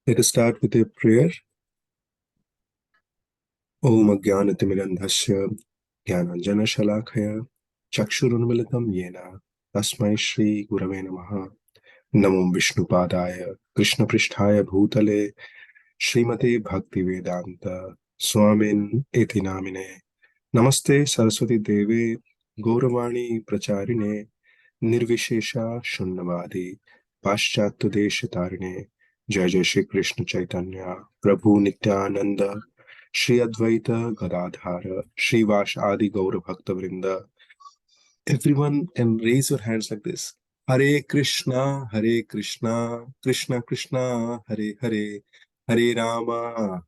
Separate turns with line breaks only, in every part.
Let us start with a prayer. Om Ajnanatimirandhasya Jnananjanashalakaya Chakshurunmilitam Yena Tasmai Shri Gurave Namaha Namo Vishnupadaya Krishna Pristhaya Bhutale Srimate Bhaktivedanta Swamin Iti Namine Namaste Saraswati Deve Gauravani Pracharine Nirvishesha Shunnavadi Paschatya Deshatarine Jai Jai Shri Krishna Chaitanya Prabhu Nityananda Shri Advaita Gadadhara Shrivas Adi Gaura Bhakta Vrinda. Everyone can raise your hands like this. Hare Krishna, Krishna Krishna, Hare Hare, Hare Rama,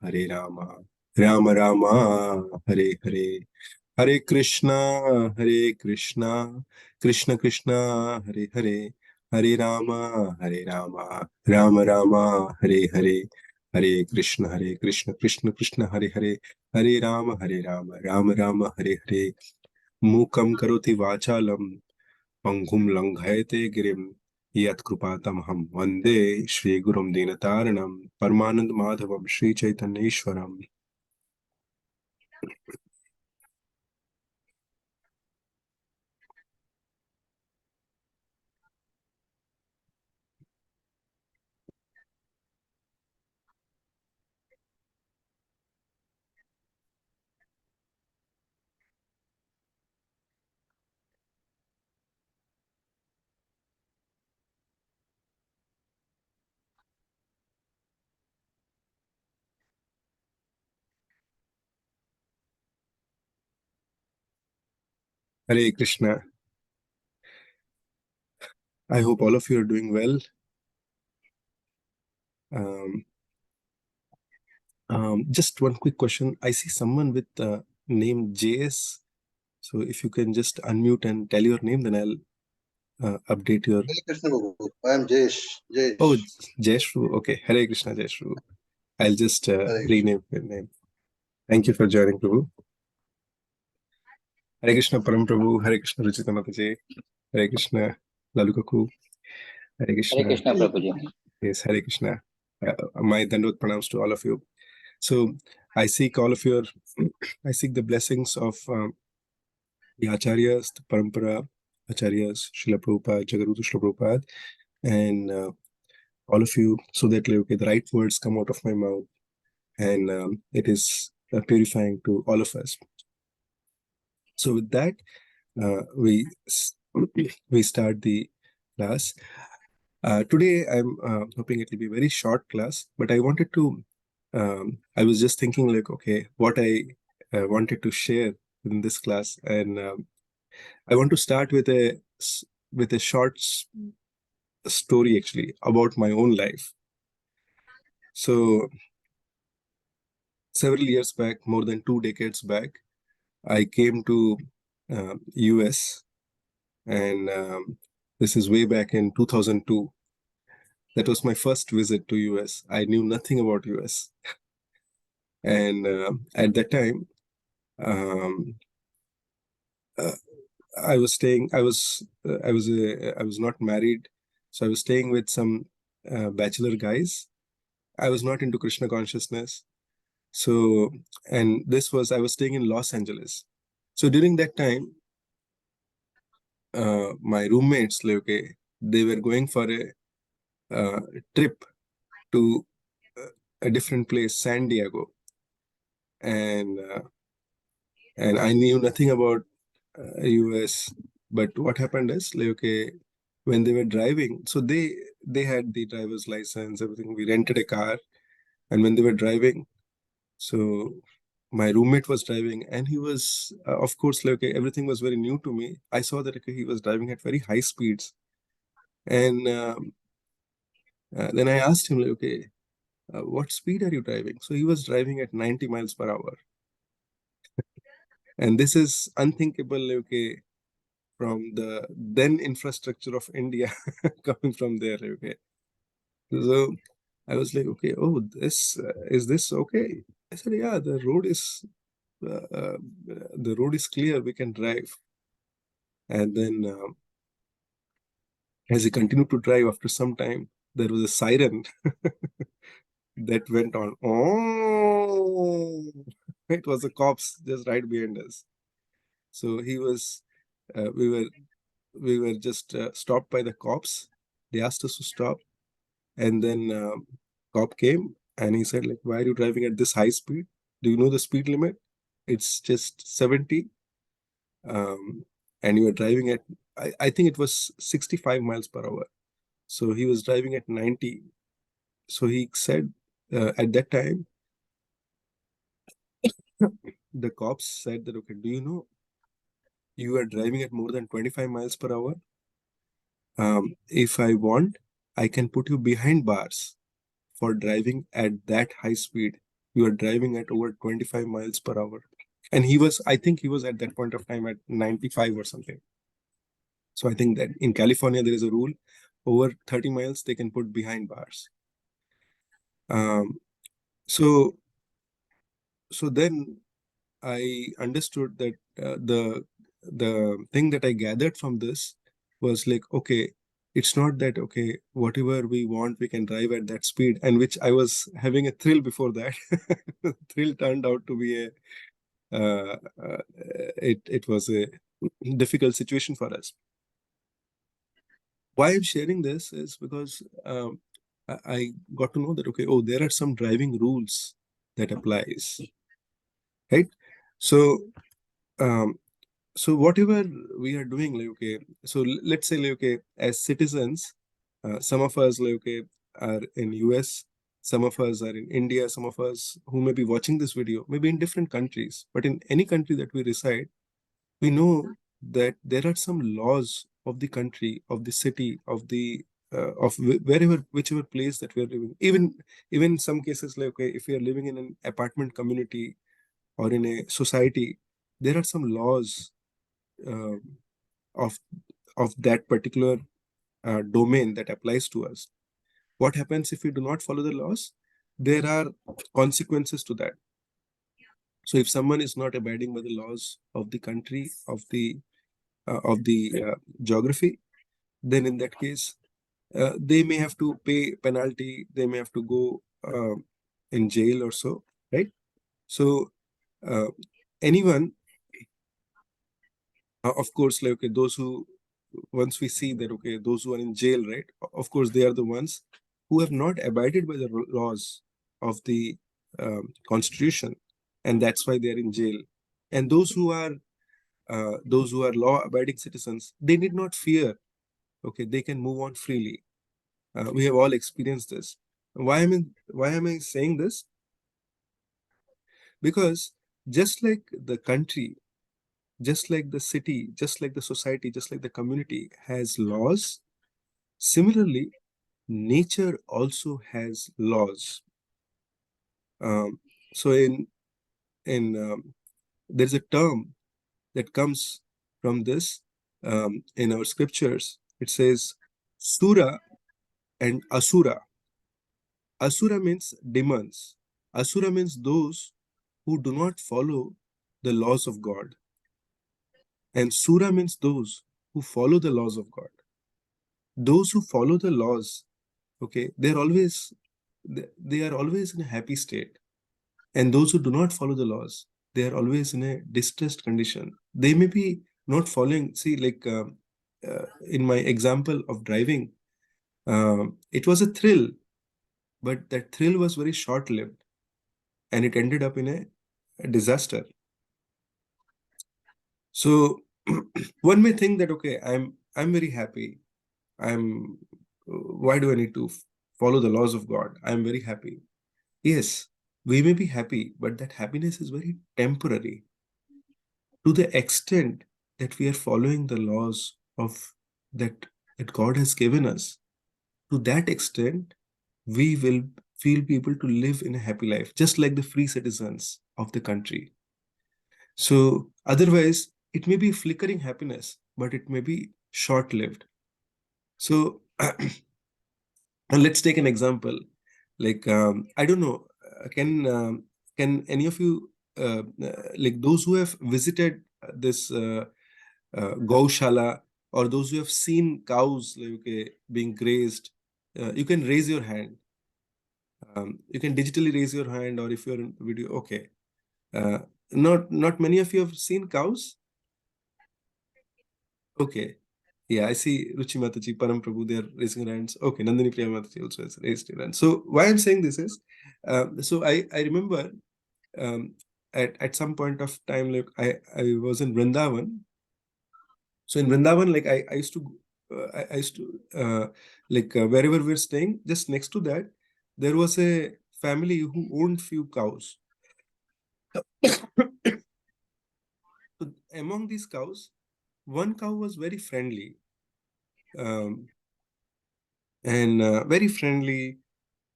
Rama Rama, Hare Hare. Hare Krishna, Krishna Krishna, Hare Hare, Hare Rama, Rama Rama, Hare Hare. Hare Krishna, Krishna Krishna, Hare Hare, Hare Rama, Rama Rama, Hare Hare. Mukam karoti vachalam Panghum langhayate girim yat vande Shri Gurum Dinataranam Paramanand Madhavam Shri Chaitanyeshwaram. Hare Krishna. I hope all of you are doing well. Um, just one quick question. I see someone with name JS. So if you can just unmute and tell your name, then I'll update your.
Hare Krishna Babu. I am Jayesh.
Oh, Jeshru. Okay. Hare Krishna Jeshru. I'll just rename your name. Thank you for joining, Prabhu. Hare Krishna Param Prabhu. Hare Krishna Ruchita Mataji. Hare Krishna Lalu Kaku. Hare
Hare
Krishna.
Krishna Prabhuji.
Yes, Hare Krishna. My Dandot pronounced to all of you. So I seek all of your, I seek the blessings of the Acharyas, the Parampara Acharyas, Srila Prabhupada, Jagarutu Srila Prabhupada, and all of you, so that okay, the right words come out of my mouth, and it is purifying to all of us. So with that, we start the class. Today, I'm hoping it will be a very short class, but I wanted to, I was just thinking like, okay, what I wanted to share in this class. And I want to start with a short story actually about my own life. So several years back, more than 2 decades back, I came to US, and this is way back in 2002. That was my first visit to US. I knew nothing about US. And at that time, I was staying. I was not married, so I was staying with some bachelor guys. I was not into Krishna consciousness. So, and this was, I was staying in Los Angeles. So during that time, my roommates, like, okay, they were going for a trip to a different place, San Diego, and I knew nothing about US. But what happened is, like, okay, when they were driving, so they had the driver's license, everything. We rented a car, and when they were driving, so my roommate was driving, and he was, of course, like, okay, everything was very new to me. I saw that, okay, he was driving at very high speeds, and then I asked him, like, okay, what speed are you driving? So he was driving at 90 miles per hour, and this is unthinkable, like, okay, from the then infrastructure of India coming from there. Okay. So I was like, okay, oh, this is this okay? I said, yeah, the road is clear. We can drive. And then as he continued to drive, after some time, there was a siren. that went on. Oh, it was the cops just right behind us. So he was, we were just stopped by the cops. They asked us to stop, and then cop came and he said, like, why are you driving at this high speed? Do you know the speed limit? It's just 70. And you were driving at, I think it was 65 miles per hour. So he was driving at 90. So he said, at that time, the cops said that, okay, do you know you are driving at more than 25 miles per hour? If I want, I can put you behind bars for driving at that high speed. You are driving at over 25 miles per hour. And he was, I think he was at that point of time at 95 or something. So I think that in California, there is a rule over 30 miles, they can put behind bars. Um, so, so then I understood that the thing that I gathered from this was like, okay, it's not that, okay, whatever we want, we can drive at that speed, and which I was having a thrill before that. Thrill turned out to be a it was a difficult situation for us. Why I'm sharing this is because I got to know that, okay, oh, there are some driving rules that applies, right? So um, so whatever we are doing, like, okay, so let's say, like, okay, as citizens, some of us, like, okay, are in US, some of us are in India, some of us who may be watching this video maybe in different countries, but in any country that we reside, we know that there are some laws of the country, of the city, of the wherever, whichever place that we are living. Even in some cases, like, okay, if we are living in an apartment community or in a society, there are some laws uh, of that particular domain that applies to us. What happens if we do not follow the laws? There are consequences to that. So if someone is not abiding by the laws of the country, of the geography, then in that case, they may have to pay penalty. They may have to go in jail or so, right? So uh, anyone, of course, like, okay, those who, once we see that, okay, those who are in jail, right? Of course, they are the ones who have not abided by the laws of the constitution, and that's why they are in jail. And those who are law-abiding citizens, they need not fear. Okay, they can move on freely. We have all experienced this. Why am I saying this? Because just like the country, just like the city, just like the society, just like the community has laws, similarly, nature also has laws. So in there's a term that comes from this in our scriptures. It says Sura and Asura. Asura means demons. Asura means those who do not follow the laws of God. And Sura means those who follow the laws of God. Those who follow the laws, okay, they are always in a happy state. And those who do not follow the laws, they are always in a distressed condition. They may be not following. See, like in my example of driving, it was a thrill, but that thrill was very short-lived, and it ended up in a disaster. So one may think that, okay, I'm very happy. I'm why do I need to follow the laws of God? I'm very happy. Yes, we may be happy, but that happiness is very temporary. To the extent that we are following the laws of that that God has given us, to that extent, we will feel be able to live in a happy life, just like the free citizens of the country. So otherwise, it may be flickering happiness, but it may be short-lived. So and let's take an example. Like I don't know, can any of you like those who have visited this Gaushala, or those who have seen cows, like, okay, being grazed, you can raise your hand. You can digitally raise your hand, or if you're in video, okay. Not many of you have seen cows. Okay. Yeah, I see Ruchi Mataji, Param Prabhu, they're raising their hands. Okay, Nandini Priya Mataji also has raised her hand. So why I'm saying this is, so I remember um, at some point of time, like I was in Vrindavan. So in Vrindavan, like I used to, I used to, wherever we're staying, just next to that, there was a family who owned few cows. So among these cows, one cow was very friendly, um, and very friendly,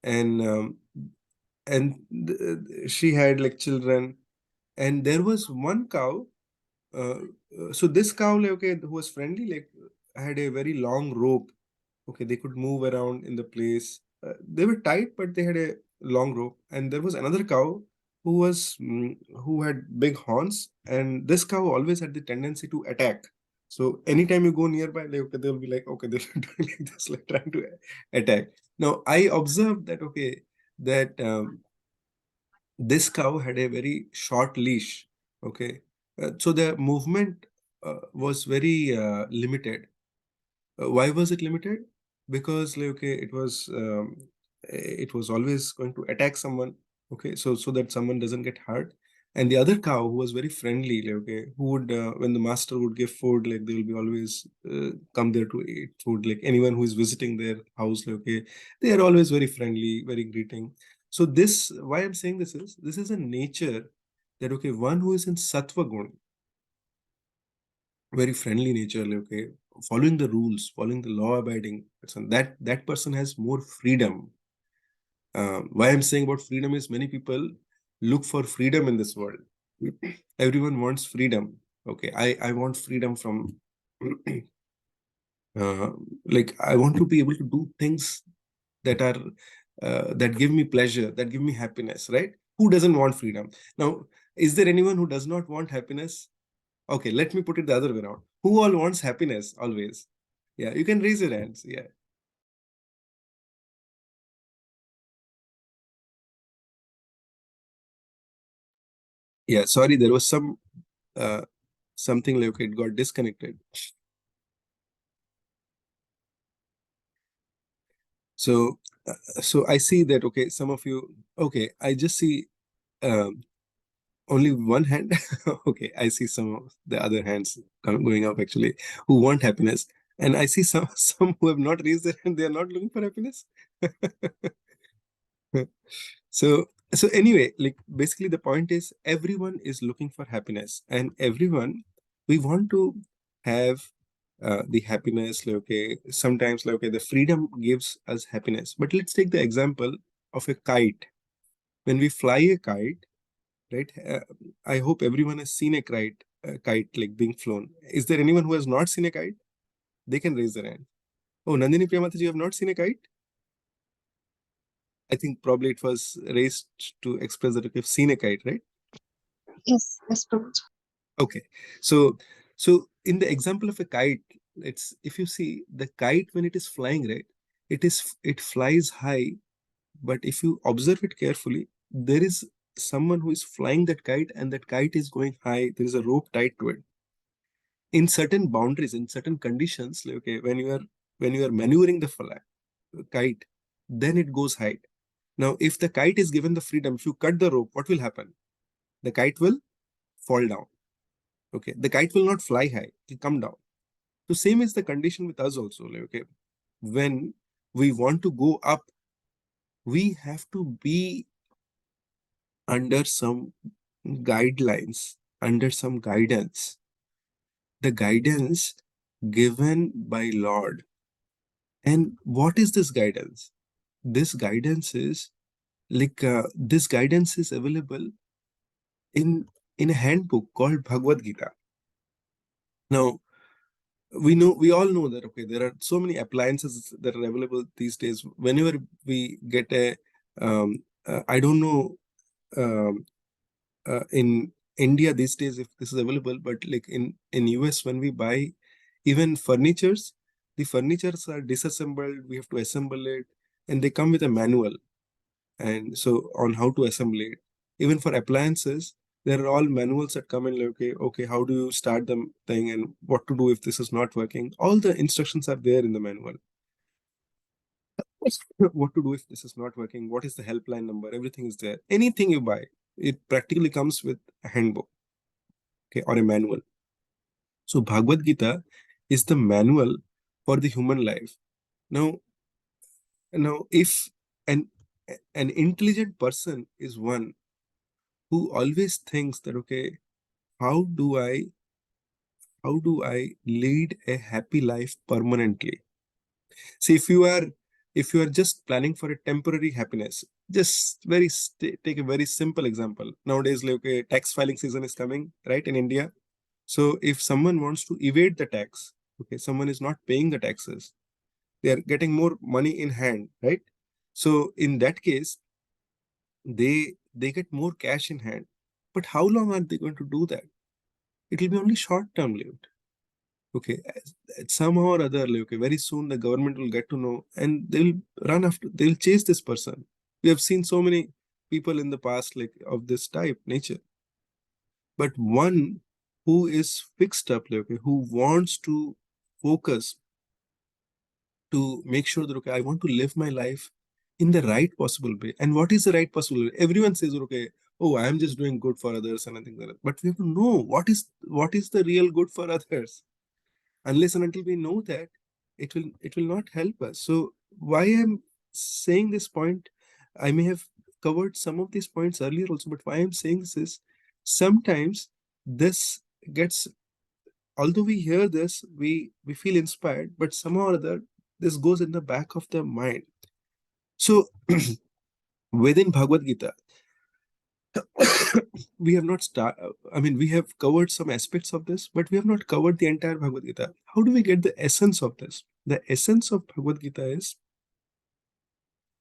and she had like children, and there was one cow. So this cow, like, okay, who was friendly, like had a very long rope. Okay, they could move around in the place. They were tight, but they had a long rope. And there was another cow who was who had big horns, and this cow always had the tendency to attack. So anytime you go nearby, like, okay, they'll be like, okay, they'll be doing like this, like trying to attack. Now I observed that, okay, that this cow had a very short leash. Okay, so the movement was very limited. Why was it limited? Because like, okay, it was always going to attack someone. Okay, so that someone doesn't get hurt. And the other cow who was very friendly, like, okay, who would when the master would give food, like they will be always come there to eat food. Like anyone who is visiting their house, like, okay, they are always very friendly, very greeting. So this, why I'm saying this is a nature that, okay, one who is in sattva gun, very friendly nature, like, okay, following the rules, following the law abiding person, that person has more freedom. Why I'm saying about freedom is many people look for freedom in this world. Everyone wants freedom. Okay, I want freedom from uh, like I want to be able to do things that are that give me pleasure, that give me happiness, right? Who doesn't want freedom? Now, is there anyone who does not want happiness? Okay, let me put it the other way around. Who all wants happiness always? Yeah, you can raise your hands. Yeah. Yeah, sorry, there was some uh, something like it got disconnected. So, so I see that, okay, some of you, okay, I just see um, only one hand. Okay, I see some of the other hands going up actually, who want happiness. And I see some some who have not raised their hand, they are not looking for happiness. So, so anyway, like basically the point is everyone is looking for happiness, and everyone, we want to have the happiness. Like, okay, sometimes like, okay, the freedom gives us happiness. But let's take the example of a kite. When we fly a kite, right? I hope everyone has seen a kite like being flown. Is there anyone who has not seen a kite? They can raise their hand. Oh, Nandini Priyamataji, you have not seen a kite? I think probably it was raised to express that you've seen a kite, right?
Yes, yes, Prabhuji.
Okay. So, so in the example of a kite, it's if you see the kite when it is flying, right? It flies high, but if you observe it carefully, there is someone who is flying that kite, and that kite is going high. There is a rope tied to it. In certain boundaries, in certain conditions, like, okay, when you are maneuvering the kite, then it goes high. Now, if the kite is given the freedom, if you cut the rope, what will happen? The kite will fall down. Okay, the kite will not fly high; it will come down. So same is the condition with us also. Like, okay, when we want to go up, we have to be under some guidelines, under some guidance. The guidance given by Lord. And what is this guidance? This guidance is like this guidance is available in a handbook called Bhagavad Gita. Now, we all know that, okay, there are so many appliances that are available these days. Whenever we get a I don't know um, in India these days if this is available, but like in US, when we buy even furnitures, the furnitures are disassembled, we have to assemble it, and they come with a manual. And so on how to assemble it. Even for appliances, there are all manuals that come in like, okay, how do you start the thing and what to do if this is not working? All the instructions are there in the manual. What to do if this is not working? What is the helpline number? Everything is there. Anything you buy, it practically comes with a handbook, okay, or a manual. So Bhagavad Gita is the manual for the human life. Now, if an intelligent person is one who always thinks that, okay, how do I lead a happy life permanently? See, if you are just planning for a temporary happiness, just take a very simple example. Nowadays, like, okay, tax filing season is coming, right, in India. So if someone wants to evade the tax, okay, someone is not paying the taxes, they are getting more money in hand, right? So in that case, they get more cash in hand. But how long are they going to do that? It will be only short term lived. Okay, somehow or other, like, okay, very soon the government will get to know and they'll chase this person. We have seen so many people in the past, like, of this type nature. But one who is fixed up, like, okay, who wants to focus to make sure that, okay, I want to live my life in the right possible way. And what is the right possible way? Everyone says, okay, oh, I am just doing good for others and things like that. But we have to know what is the real good for others. Unless and until we know that, it will not help us. So why I'm saying this point, I may have covered some of these points earlier also, but why I'm saying this is sometimes this gets, although we hear this, we feel inspired, but somehow or other this goes in the back of the mind. So within Bhagavad Gita, we have not we have covered some aspects of this, but we have not covered the entire Bhagavad Gita. How do we get the essence of this? The essence of Bhagavad Gita is,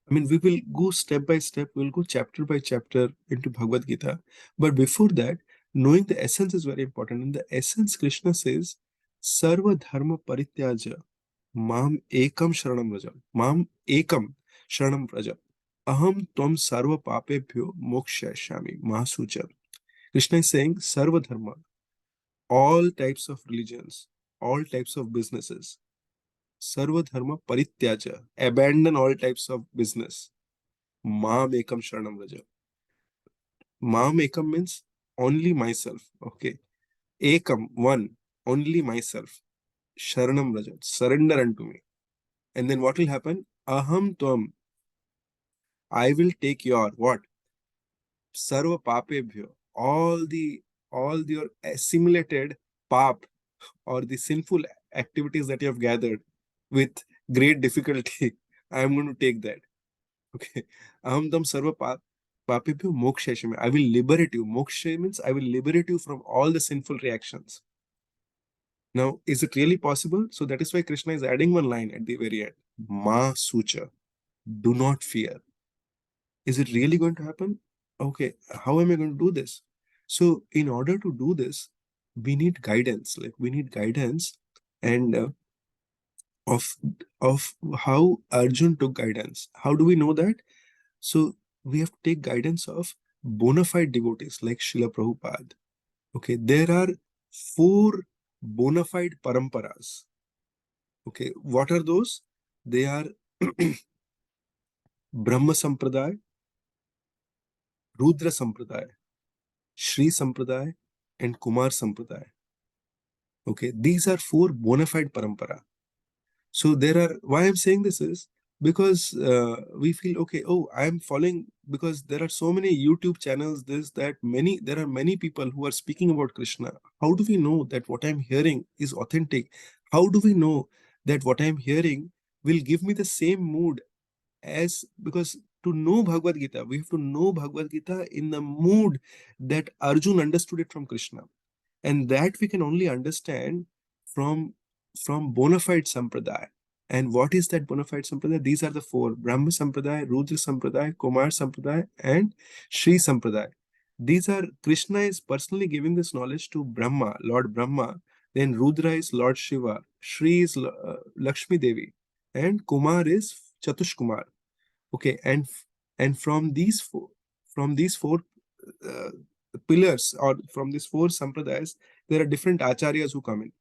we will go step by step, we'll go chapter by chapter into Bhagavad Gita. But before that, knowing the essence is very important. In the essence, Krishna says, Sarva Dharma Parityaja Mam Ekam Sharanam Rajam. Mam Ekam Sharanam Rajam. Aham Tvam Sarva Papebhyo Moksha Shami Mahasucha. Krishna is saying, Sarva Dharma, all types of religions, all types of businesses, Sarva Dharma Parityaja, abandon all types of business. Mam Ekam Sharanam Raja. Mam Ekam means only myself. Okay. Ekam, one, only myself. Sharanam Raja, surrender unto me. And then what will happen? Aham Tvam, I will take your what? Sarva Papebhyo, all your assimilated pap or the sinful activities that you have gathered with great difficulty. I am going to take that. Okay. Aham Tvam Sarva Papebhyo Moksha. I will liberate you. Moksha means I will liberate you from all the sinful reactions. Now, is it really possible? So that is why Krishna is adding one line at the very end. Ma Sucha. Do not fear. Is it really going to happen? Okay, how am I going to do this? So in order to do this, we need guidance. Like, we need guidance and of how Arjun took guidance. How do we know that? So we have to take guidance of bona fide devotees like Srila Prabhupada. Okay, there are 4 bona fide paramparas. Okay, what are those? They are Brahma Sampradaya, Rudra Sampradaya, Shri Sampradaya, and Kumar Sampradaya. Okay, these are 4 bona fide parampara. So there are, why I'm saying this is because we feel, okay, oh, I'm following, because there are so many YouTube channels, there are many people who are speaking about Krishna. How do we know that what I'm hearing is authentic? How do we know that what I'm hearing will give me the same mood because to know Bhagavad Gita, we have to know Bhagavad Gita in the mood that Arjun understood it from Krishna. And that we can only understand from bona fide sampradaya. And what is that bona fide sampradaya? These are the 4: Brahma Sampradaya, Rudra Sampradaya, Kumar Sampradaya, and Shri Sampradaya. These are, Krishna is personally giving this knowledge to Brahma, Lord Brahma. Then Rudra is Lord Shiva, Shri is Lakshmi Devi, and Kumar is Chatush Kumar. Okay, And from these four pillars, or from these four sampradayas, there are different acharyas who come in.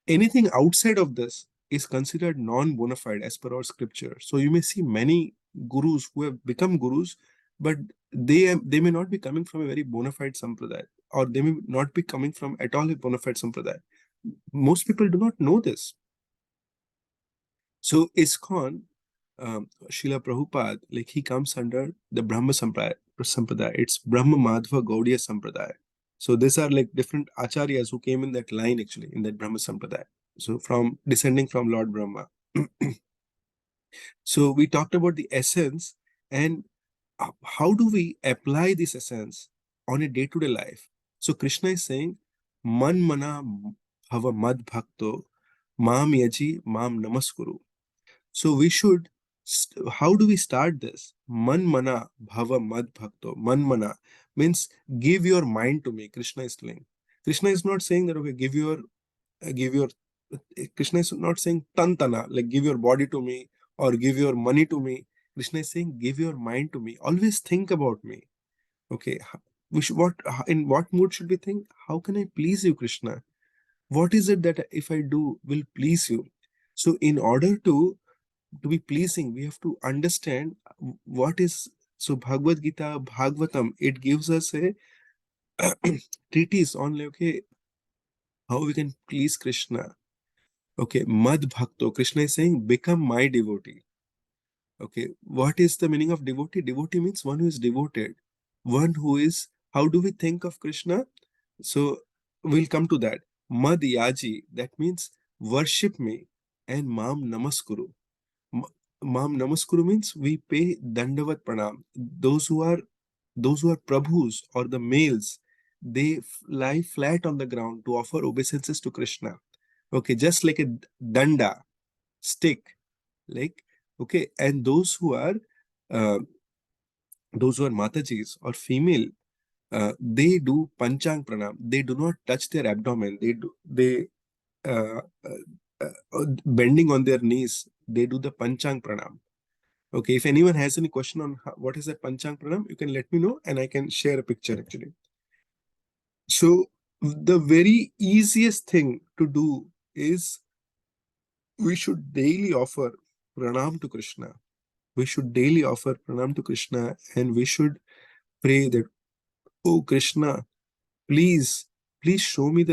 Anything outside of this is considered non-bona fide as per our scripture. So you may see many gurus who have become gurus, but they may not be coming from a very bona fide sampradaya, or they may not be coming from at all a bona fide sampradaya. Most people do not know this. So ISKCON, Srila Prabhupada, like he comes under the Brahma Sampradaya. It's Brahma Madhva Gaudiya Sampradaya. So these are like different acharyas who came in that line, actually, in that Brahma Sampradaya. So from descending from Lord Brahma. So we talked about the essence, and how do we apply this essence on a day-to-day life? So Krishna is saying, Man mana bhava mad bhakto, mam yaji mam namaskuru. So we should, how do we start this? Man mana bhava mad bhakto. Man mana means give your mind to me, Krishna is telling. Krishna is not saying that, okay, give your, Krishna is not saying tantana, like give your body to me or give your money to me. Krishna is saying, give your mind to me. Always think about me. Okay, we should, in what mood should we think? How can I please you, Krishna? What is it that if I do will please you? So in order to be pleasing, we have to understand what is. So Bhagavad Gita, Bhagavatam, it gives us a treatise on, like, okay, how we can please Krishna. Okay, Mad Bhakto. Krishna is saying, become my devotee. Okay, what is the meaning of devotee? Devotee means one who is devoted. One who is, how do we think of Krishna? So we'll come to that. Mad Yaji, that means worship me, and Mam Namaskuru. Mam Namaskuru means we pay Dandavat Pranam. Those who are Prabhus or the males, they lie flat on the ground to offer obeisances to Krishna. Okay, just like a danda, stick, like, okay, and those who are Matajis or female, they do Panchang Pranam. They do not touch their abdomen. They bending on their knees, they do the Panchang Pranam. Okay, if anyone has any question on what is that Panchang Pranam, you can let me know and I can share a picture actually. So the very easiest thing to do is we should daily offer Pranam to Krishna. We should daily offer Pranam to Krishna, and we should pray that, oh Krishna, please show me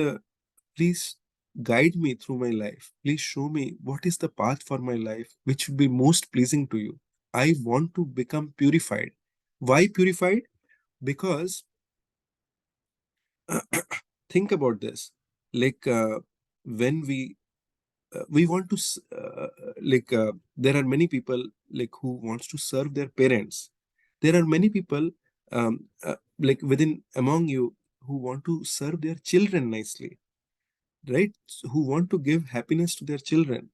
please guide me through my life. Please show me what is the path for my life which would be most pleasing to you. I want to become purified. Why purified? Because think about this. Like when we want to there are many people like who wants to serve their parents. There are many people like within among you who want to serve their children nicely, right? Who want to give happiness to their children.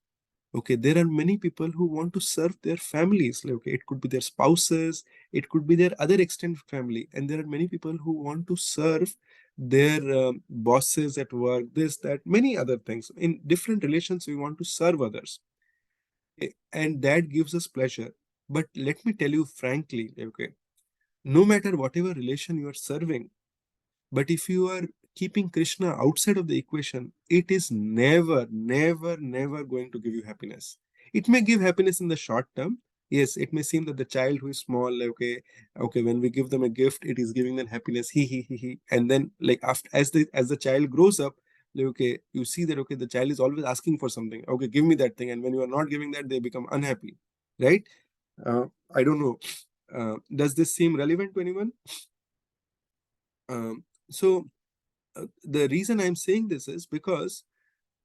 Okay, there are many people who want to serve their families. Like, okay, it could be their spouses, it could be their other extended family, and there are many people who want to serve their bosses at work, this, that, many other things. In different relations, we want to serve others. Okay, and that gives us pleasure. But let me tell you frankly, okay, no matter whatever relation you are serving, but if you are keeping Krishna outside of the equation, it is never, never, never going to give you happiness. It may give happiness in the short term. Yes, it may seem that the child who is small, like, okay, when we give them a gift, it is giving them happiness. He. And then, like, after as the child grows up, like, okay, you see that, okay, the child is always asking for something. Okay, give me that thing. And when you are not giving that, they become unhappy, right? I don't know. Does this seem relevant to anyone? So the reason I'm saying this is because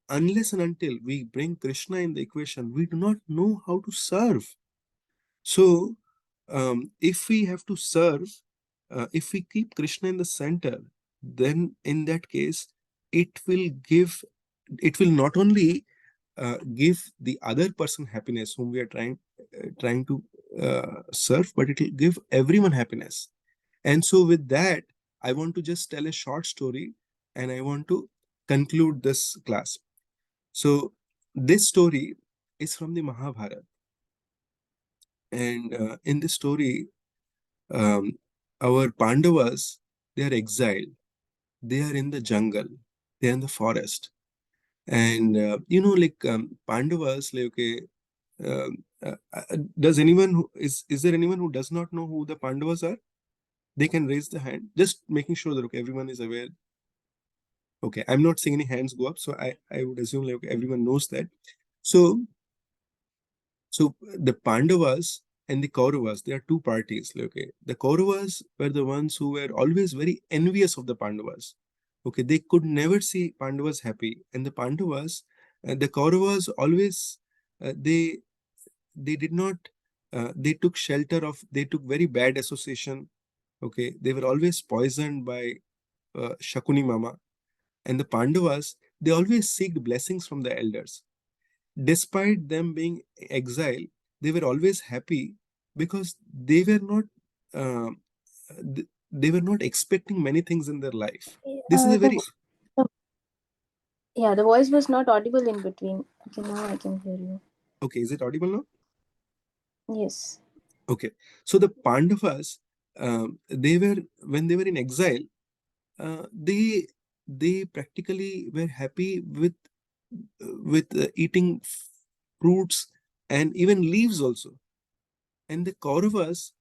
unless and until we bring Krishna in the equation, we do not know how to serve. So if we have to serve, if we keep Krishna in the center, then in that case, it will not only give the other person happiness whom we are trying to serve, but it will give everyone happiness. And so with that, I want to just tell a short story and I want to conclude this class. So this story is from the Mahabharata. And in this story, our Pandavas, they are exiled. They are in the jungle. They are in the forest. And Pandavas, like, okay, does anyone is there anyone who does not know who the Pandavas are? They can raise the hand, just making sure that, okay, everyone is aware. Okay, I'm not seeing any hands go up, so I would assume, like, everyone knows that. So the Pandavas and the Kauravas, they are two parties. Okay, the Kauravas were the ones who were always very envious of the Pandavas. Okay, they could never see Pandavas happy, and the Pandavas, the Kauravas always, they did not, they took shelter of, they took very bad association. Okay, they were always poisoned by Shakuni Mama, and the Pandavas, they always seeked blessings from the elders. Despite them being exiled, they were always happy because they were not, uh, they were not expecting many things in their life. This is a very
Yeah, the voice was not audible in between. Okay, now I can hear you.
okay. Is it audible now?
Yes.
Okay, so the Pandavas, they were, when they were in exile, they practically were happy with eating fruits and even leaves also. And the Kauravas,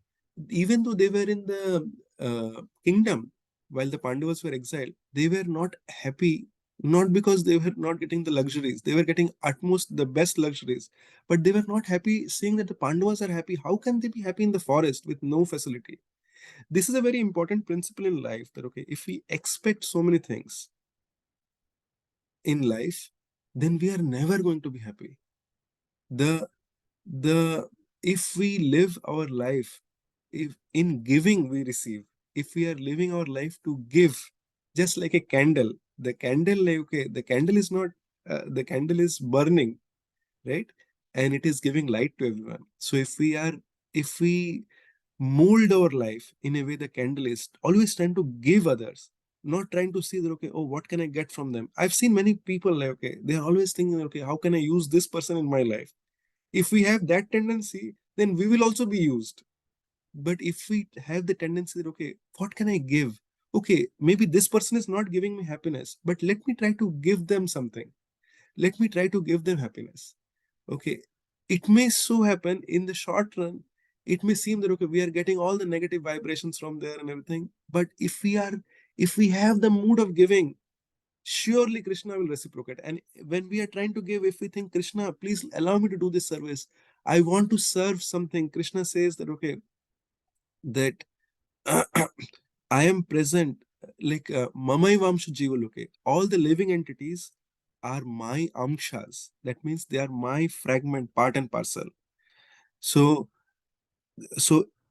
even though they were in the kingdom while the Pandavas were exiled, they were not happy. Not because they were not getting the luxuries, they were getting utmost the best luxuries, but they were not happy seeing that the Pandavas are happy. How can they be happy in the forest with no facility? This is a very important principle in life, that, okay, if we expect so many things in life, then we are never going to be happy. The if we live our life, if in giving we receive, if we are living our life to give, just like a candle, the candle, like, okay, the candle is not, the candle is burning, right? And it is giving light to everyone. So if we mold our life in a way, the candle is always trying to give others, not trying to see that, okay, oh, what can I get from them? I've seen many people, like, okay, they're always thinking, okay, how can I use this person in my life? If we have that tendency, then we will also be used. But if we have the tendency that, okay, what can I give? Okay, maybe this person is not giving me happiness, but let me try to give them something. Let me try to give them happiness. Okay, it may so happen in the short run, it may seem that, okay, we are getting all the negative vibrations from there and everything. But if we have the mood of giving, surely Krishna will reciprocate. And when we are trying to give, if we think, Krishna, please allow me to do this service, I want to serve something, Krishna says that, okay, that I am present, like, mamai vamsha jiva, okay, all the living entities are my amshas. That means they are my fragment, part and parcel. So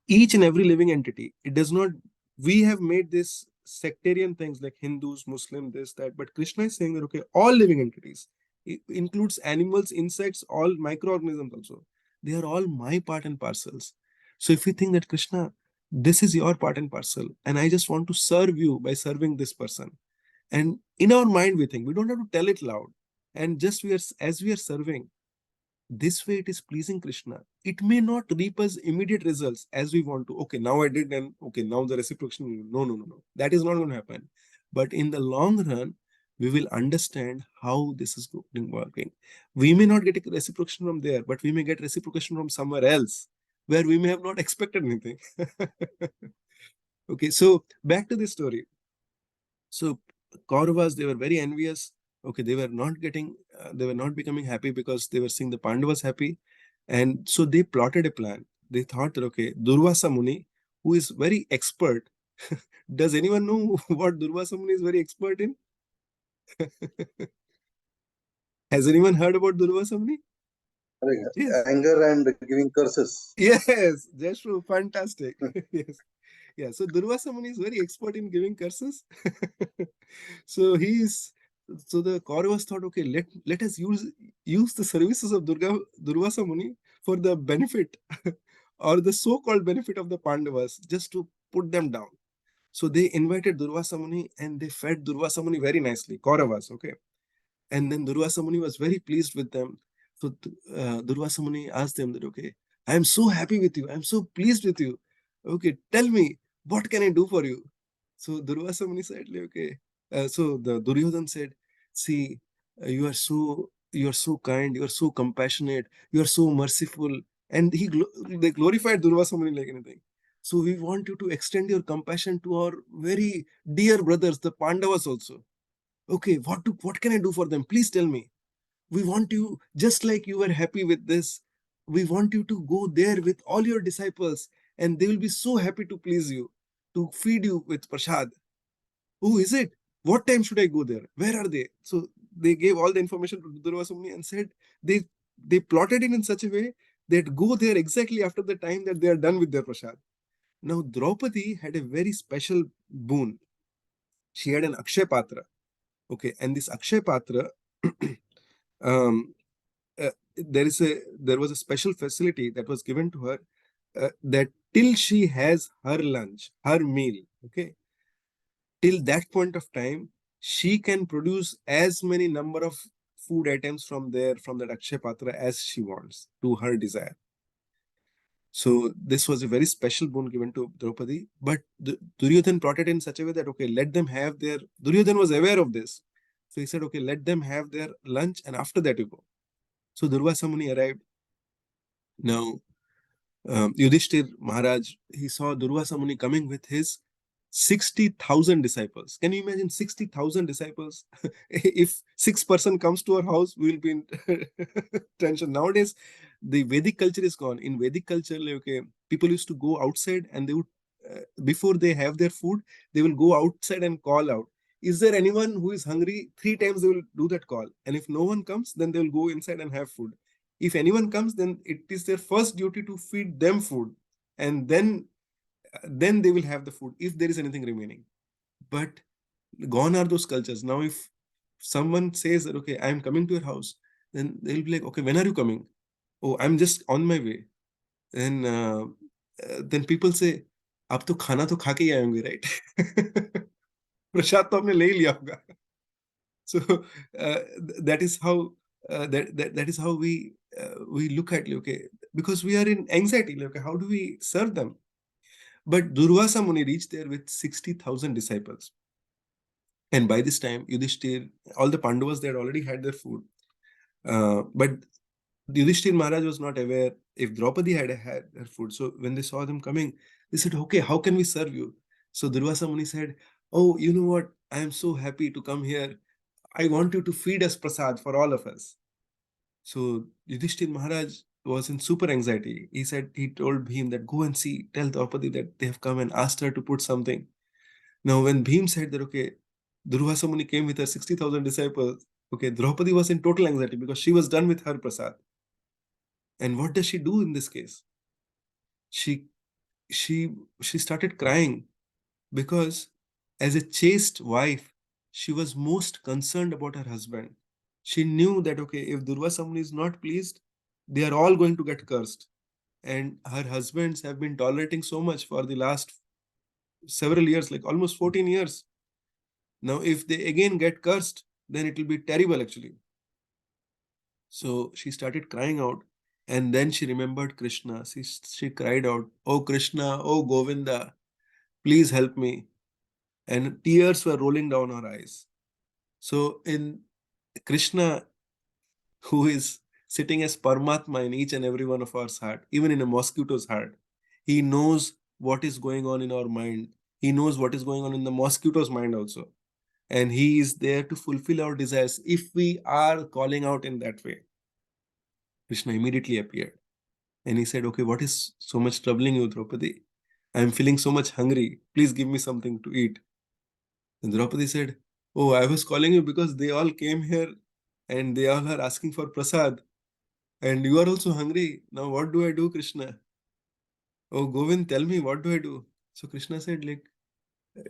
each and every living entity, it does not, we have made this sectarian things like Hindus, Muslim, this, that, but Krishna is saying that, okay, all living entities, it includes animals, insects, all microorganisms also, they are all my part and parcels. So if we think that, Krishna, this is your part and parcel, and I just want to serve you by serving this person, and in our mind we think, we don't have to tell it loud, and just we are, as we are serving, this way it is pleasing Krishna. It may not reap us immediate results as we want to. Okay, now I did, and okay, now the reciprocation. No. That is not going to happen. But in the long run, we will understand how this is working. We may not get a reciprocation from there, but we may get reciprocation from somewhere else where we may have not expected anything. Okay, so back to this story. So Kauravas, they were very envious. Okay, they were not getting, they were not becoming happy because they were seeing the Pandavas happy. And so they plotted a plan. They thought that, okay, Durvasa Muni, who is very expert. Does anyone know what Durvasa Muni is very expert in? Has anyone heard about Durvasa Muni? Yes.
Anger and giving curses.
Yes, that's true. Fantastic. Yes. Yeah, so Durvasa Muni is very expert in giving curses. So so the Kauravas thought, okay, let us use the services of Durvasa Muni for the benefit or the so-called benefit of the Pandavas, just to put them down. So they invited Durvasa Muni and they fed Durvasa Muni very nicely, Kauravas, okay. And then Durvasa Muni was very pleased with them. So Durvasa Muni asked them that, okay, I am so happy with you. I am so pleased with you. Okay, tell me, what can I do for you? So Durvasa Muni said, okay. So the Duryodhan said, see, you are so kind, you are so compassionate, you are so merciful. And they glorified Durvasa Muni like anything. So we want you to extend your compassion to our very dear brothers, the Pandavas also. Okay, what can I do for them? Please tell me. We want you, just like you were happy with this, we want you to go there with all your disciples, and they will be so happy to please you, to feed you with prasad. Who is it? What time should I go there? Where are they? So they gave all the information to Durvasa Muni and said they they plotted it in such a way that go there exactly after the time that they are done with their prasad. Now Draupadi had a very special boon. She had an Akshay Patra. Okay, and this Akshay Patra, um, there was a special facility that was given to her, that till she has her lunch, her meal, okay, till that point of time, she can produce as many number of food items from there, from that Akshay Patra, as she wants to her desire. So this was a very special boon given to Draupadi, but Duryodhan brought it in such a way that, okay, let them have their, Duryodhan was aware of this. So he said, okay, let them have their lunch and after that you go. So Durvasa Muni arrived. Now, Yudhishthir Maharaj, he saw Durvasa Muni coming with his 60,000 disciples. Can you imagine 60,000 disciples? If 6 person comes to our house, we will be in tension. Nowadays, the Vedic culture is gone. In Vedic culture, okay, people used to go outside and they would, before they have their food, they will go outside and call out. Is there anyone who is hungry? 3 times they will do that call. And if no one comes, then they will go inside and have food. If anyone comes, then it is their first duty to feed them food. And then they will have the food if there is anything remaining. But gone are those cultures. Now, if someone says that, okay, I'm coming to your house, then they'll be like, okay, when are you coming? Oh, I'm just on my way. Then people say, आप तो खाना तो खा के ही आए होंगे, right? प्रसाद तो आपने ले ही लिया होगा. So that is how that is how we look at, okay, because we are in anxiety, okay, how do we serve them? But Durvasa Muni reached there with 60,000 disciples. And by this time, Yudhishthir, all the Pandavas, they had already had their food. But Yudhishthir Maharaj was not aware if Draupadi had had her food. So when they saw them coming, they said, okay, how can we serve you? So Durvasa Muni said, oh, you know what? I am so happy to come here. I want you to feed us prasad for all of us. So Yudhishthir Maharaj was in super anxiety. He told Bhim that go and see, tell Draupadi that they have come and asked her to put something. Now when Bhim said that, okay, Durvasa Muni came with her 60,000 disciples, okay, Draupadi was in total anxiety because she was done with her prasad. And what does she do in this case? She started crying because as a chaste wife, she was most concerned about her husband. She knew that, okay, if Durvasa Muni is not pleased, they are all going to get cursed. And her husbands have been tolerating so much for the last several years, like almost 14 years. Now, if they again get cursed, then it will be terrible actually. So she started crying out, and then she remembered Krishna. She cried out, oh Krishna, oh Govinda, please help me. And tears were rolling down her eyes. So in Krishna, who is sitting as Paramatma in each and every one of our heart, even in a mosquito's heart, he knows what is going on in our mind. He knows what is going on in the mosquito's mind also. And he is there to fulfill our desires if we are calling out in that way. Krishna immediately appeared. And he said, okay, what is so much troubling you, Draupadi? I am feeling so much hungry. Please give me something to eat. And Draupadi said, oh, I was calling you because they all came here and they all are asking for prasad. And you are also hungry. Now what do I do, Krishna? Oh, Govind, tell me, what do I do? So Krishna said, like,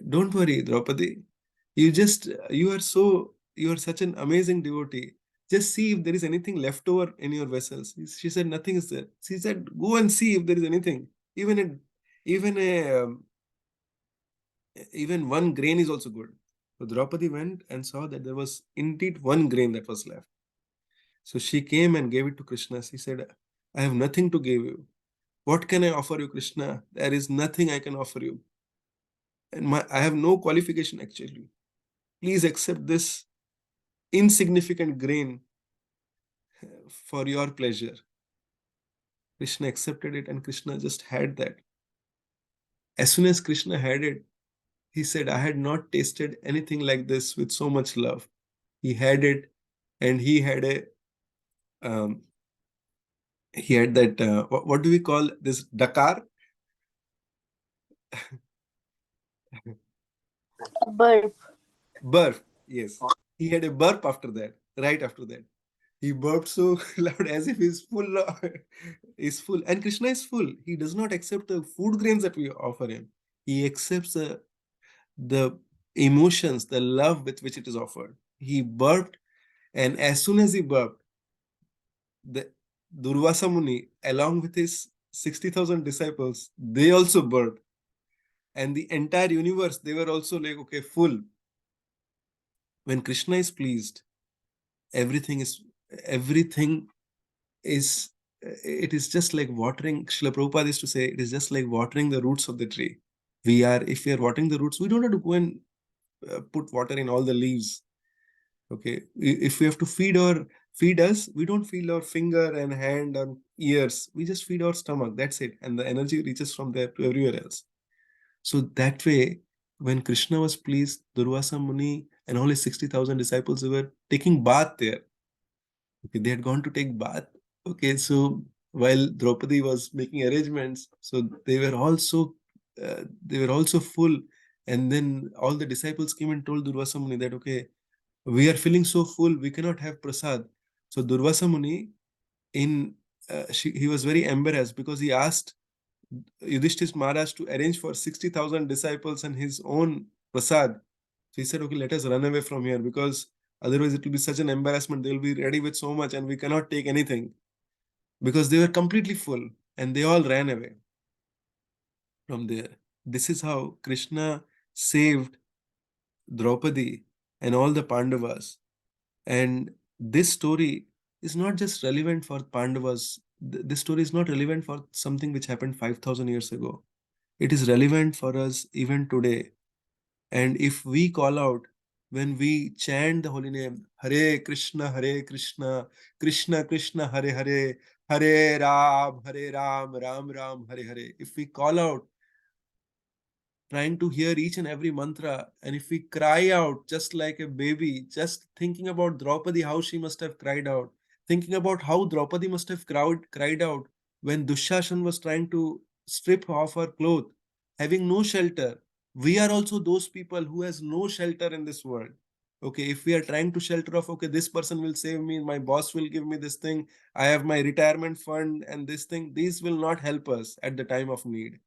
don't worry, Draupadi. You are such an amazing devotee. Just see if there is anything left over in your vessels. She said, nothing is there. She said, go and see if there is anything. Even a, even one grain is also good. So Draupadi went and saw that there was indeed one grain that was left. So she came and gave it to Krishna. She said, I have nothing to give you. What can I offer you, Krishna? There is nothing I can offer you. And I have no qualification actually. Please accept this insignificant grain for your pleasure. Krishna accepted it, and Krishna just had that. As soon as Krishna had it, he said, I had not tasted anything like this with so much love. He had it, and he had that, what do we call this, Dakar?
Burp.
Burp, yes. He had a burp after that, right after that. He burped so loud as if he's full. Is full. And Krishna is full. He does not accept the food grains that we offer him. He accepts the emotions, the love with which it is offered. He burped, and as soon as he burped, the Durvasa Muni, along with his 60,000 disciples, they also burped. And the entire universe, they were also like, okay, full. When Krishna is pleased, everything is it is just like watering. Srila Prabhupada used to say, it is just like watering the roots of the tree. If we are watering the roots, we don't have to go and put water in all the leaves. Okay, if we have to feed us, we don't feed our finger and hand and ears. We just feed our stomach. That's it, and the energy reaches from there to everywhere else. So that way, when Krishna was pleased, Durvasa Muni and all his 60,000 disciples, they were taking bath there. Okay, they had gone to take bath. Okay, so while Draupadi was making arrangements, so they were also full. And then all the disciples came and told Durvasa Muni that, okay, we are feeling so full, we cannot have prasad. So Durvasa Muni, he was very embarrassed because he asked Yudhishthir Maharaj to arrange for 60,000 disciples and his own prasad. So he said, okay, let us run away from here, because otherwise it will be such an embarrassment. They will be ready with so much and we cannot take anything, because they were completely full, and they all ran away from there. This is how Krishna saved Draupadi and all the Pandavas. And this story is not just relevant for Pandavas. This story is not relevant for something which happened 5,000 years ago. It is relevant for us even today. And if we call out, when we chant the holy name, Hare Krishna, Krishna Krishna, Hare Hare, Hare Ram, Ram Ram, Hare Hare. If we call out, trying to hear each and every mantra, and if we cry out just like a baby, just thinking about Draupadi, how she must have cried out, thinking about how Draupadi must have cried out when Dushashan was trying to strip off her cloth, having no shelter. We are also those people who has no shelter in this world. Okay, if we are trying to shelter off, okay, this person will save me, my boss will give me this thing, I have my retirement fund and this thing, these will not help us at the time of need.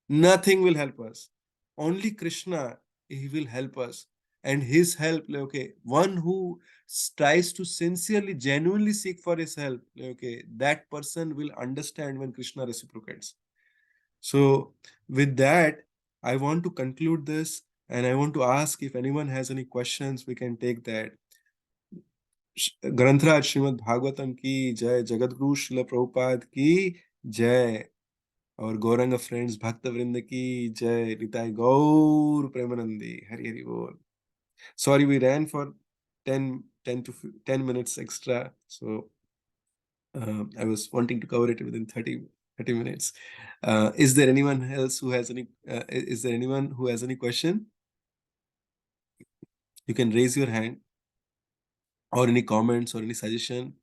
Nothing will help us. Only Krishna, he will help us. And his help, okay, one who tries to sincerely, genuinely seek for his help, okay, that person will understand when Krishna reciprocates. So with that, I want to conclude this, and I want to ask if anyone has any questions, we can take that. ग्रंथराज Shrimad Bhagavatam की जय, जगतगुरु श्रील प्रभुपाद की जय, और Gaurang friends भक्त वृंद की जय, निताय गौर प्रेमानंदी, हरि हरि बोल. Sorry, we ran for 10 minutes extra, so I was wanting to cover it within 30 minutes. Is there anyone else who has any question? You can raise your hand, or any comments or any suggestion.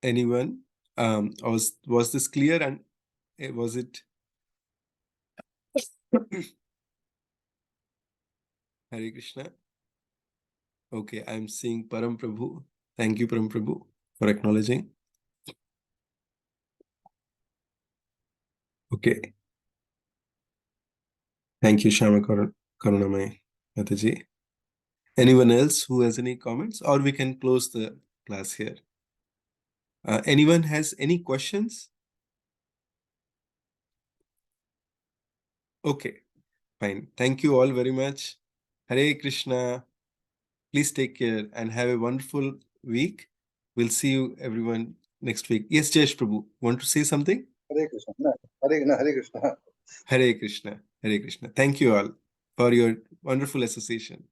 Anyone? Was this clear, and was it? Hare Krishna. Okay, I'm seeing Param Prabhu. Thank you, Param Prabhu, for acknowledging. Okay. Thank you, Shama Karunamai Mataji. Anyone else who has any comments, or we can close the class here? Anyone has any questions? Okay, fine. Thank you all very much. Hare Krishna. Please take care and have a wonderful week. We'll see you everyone next week. Yes, Jesh Prabhu, want to say something?
Hare Krishna. No, Hare Krishna.
Hare Krishna. Hare Krishna. Thank you all for your wonderful association.